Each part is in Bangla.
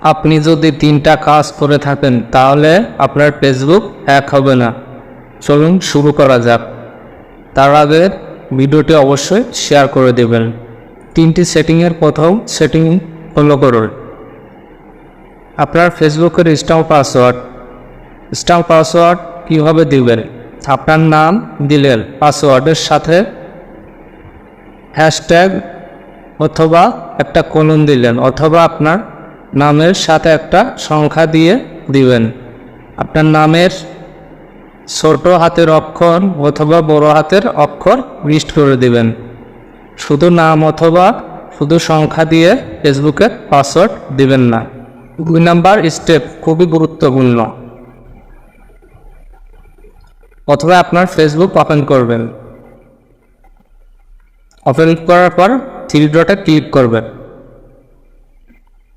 আপনি যদি 3টা কাজ করে থাকেন তাহলে আপনার ফেসবুক হ্যাক হবে না। চলুন শুরু করা যাক। তার আগে ভিডিওটি অবশ্যই শেয়ার করে দেবেন। 3টি সেটিংয়ের প্রথম সেটিং ফলো করুন। আপনার ফেসবুকের স্ট্রং পাসওয়ার্ড কীভাবে দিবেন? আপনার নাম দিলেন, পাসওয়ার্ডের সাথে হ্যাশট্যাগ অথবা একটা কোলন দিলেন, অথবা আপনার নামের সাথে একটা সংখ্যা দিয়ে দিবেন। আপনার নামের ছোট হাতের অক্ষর অথবা বড় হাতের অক্ষর লিস্ট করে দিবেন। শুধু নাম অথবা শুধু সংখ্যা দিয়ে ফেসবুকে পাসওয়ার্ড দিবেন না। 2 নাম্বার স্টেপ খুবই গুরুত্বপূর্ণ। অথবা আপনার ফেসবুক ওপেন করবেন। ওপেন করার পর 3 ডটে ক্লিক করবেন।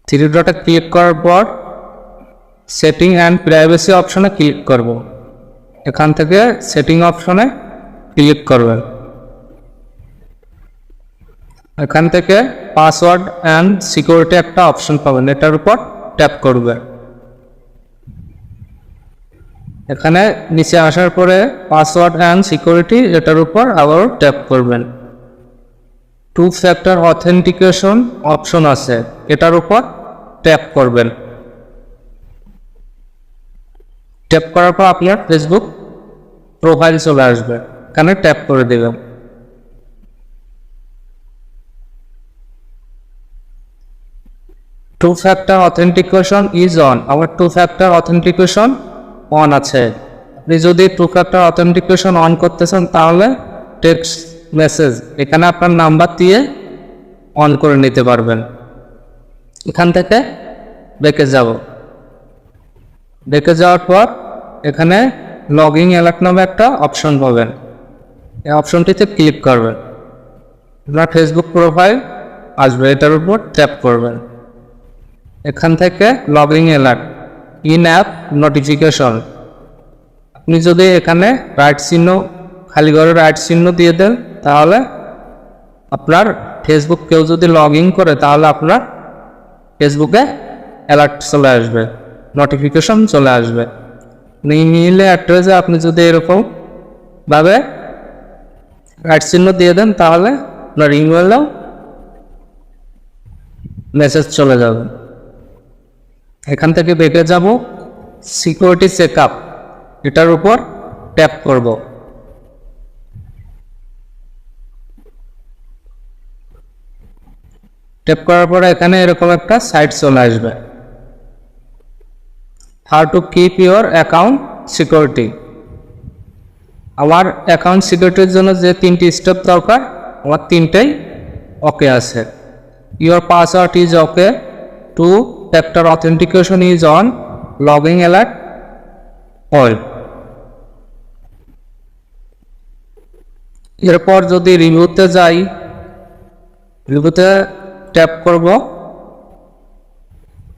3 ডটে ক্লিক করার পর সেটিং অ্যান্ড প্রাইভেসি অপশনে ক্লিক করব। এখান থেকে সেটিং অপশনে ক্লিক করবেন। এখান থেকে পাসওয়ার্ড অ্যান্ড সিকিউরিটি একটা অপশন পাবেন, এটার উপর ট্যাপ করবেন। এখানে নিচে আসার পরে পাসওয়ার্ড অ্যান্ড সিকিউরিটি এটার উপর আবার ট্যাপ করবেন। 2 ফ্যাক্টর অথেন্টিকেশন অপশন আছে, এটার উপর ট্যাপ করবেন। ট্যাপ করার পর আপনার ফেসবুক প্রোফাইল চলে আসবে, এখানে ট্যাপ করে দেবেন। Two factor authentication is on. আমার 2 ফ্যাক্টর অথেন্টিকেশন অন আছে। আপনি যদি 2 ফ্যাক্টর অথেন্টিকেশন অন করতে চান তাহলে টেক্সট মেসেজ এখানে আপনার নাম্বার দিয়ে অন করে নিতে পারবেন। এখান থেকে ব্যাকে যাব। ব্যাকে যাওয়ার পর এখানে লগইন অ্যালার্ট নামে একটা অপশন পাবেন, এই অপশনটিতে ক্লিক করবেন। আপনার ফেসবুক প্রোফাইল আসবে, এটার উপর ট্যাপ করবেন। এখান থেকে login alert in app notification, আপনি যদি এখানে রাইট চিহ্ন খালি ঘরে রাইট চিহ্ন দিয়ে দেন তাহলে আপনার ফেসবুক কেউ যদি লগ ইন করে তাহলে আপনার ফেসবুকে অ্যালার্ট চলে আসবে, নোটিফিকেশন চলে আসবে। ইমেইলে অ্যাড্রেসে আপনি যদি এরকম ভাবে রাইট চিহ্ন দিয়ে দেন তাহলে আপনার ইমেইলেও মেসেজ চলে যাবে। এখান থেকে বেঁকে যাব, সিকিউরিটি চেকআপ এটার উপর ট্যাপ করব। ট্যাপ করার পরে এখানে এরকম একটা সাইট চলে আসবে, how to keep your account security. আমার অ্যাকাউন্ট সিকিউরিটির জন্য যে 3টি স্টেপ দরকার আমার 3টাই ওকে আছে। Your password is okay, 2 factor authentication is on, login alert all. এরপর যদি রিভিউতে যাই, রিভিউতে ট্যাপ করব।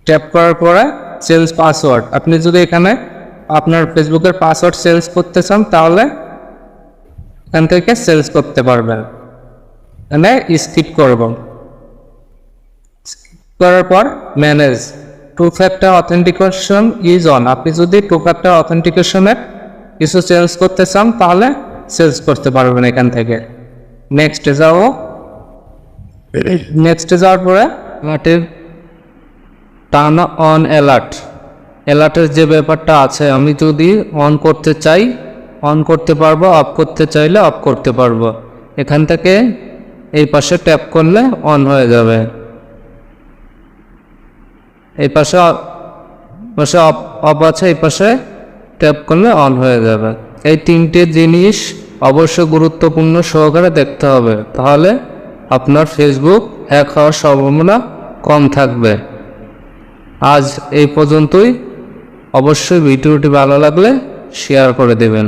ট্যাপ করার পরে চেঞ্জ পাসওয়ার্ড, আপনি যদি এখানে আপনার ফেসবুকের পাসওয়ার্ড চেঞ্জ করতে চান তাহলে এখান থেকে চেঞ্জ করতে পারবেন। এখানে স্কিপ করব। করার পর manage 2 factor authentication is on, আপনি যদি 2 ফ্যাক্টর অথেন্টিকেশনের কিছু চেঞ্জ করতে চান তাহলে চেঞ্জ করতে পারবেন এখান থেকে। নেক্সটে যাও। নেক্সটে যাওয়ার পরে আমাদের টার্ন অন অ্যালার্টের যে ব্যাপারটা আছে, আমি যদি অন করতে চাই অন করতে পারবো, অফ করতে চাইলে অফ করতে পারবো। এখান থেকে এই পাশে ট্যাপ করলে অন হয়ে যাবে। এই পাশে অফ আছে, এই পাশে ট্যাপ করলে অন হয়ে যাবে। এই 3টে জিনিস অবশ্যই গুরুত্বপূর্ণ সহকারে দেখতে হবে, তাহলে আপনার ফেসবুক হ্যাক হওয়ার সম্ভাবনা কম থাকবে। আজ এই পর্যন্তই। অবশ্যই ভিডিওটি ভালো লাগলে শেয়ার করে দেবেন।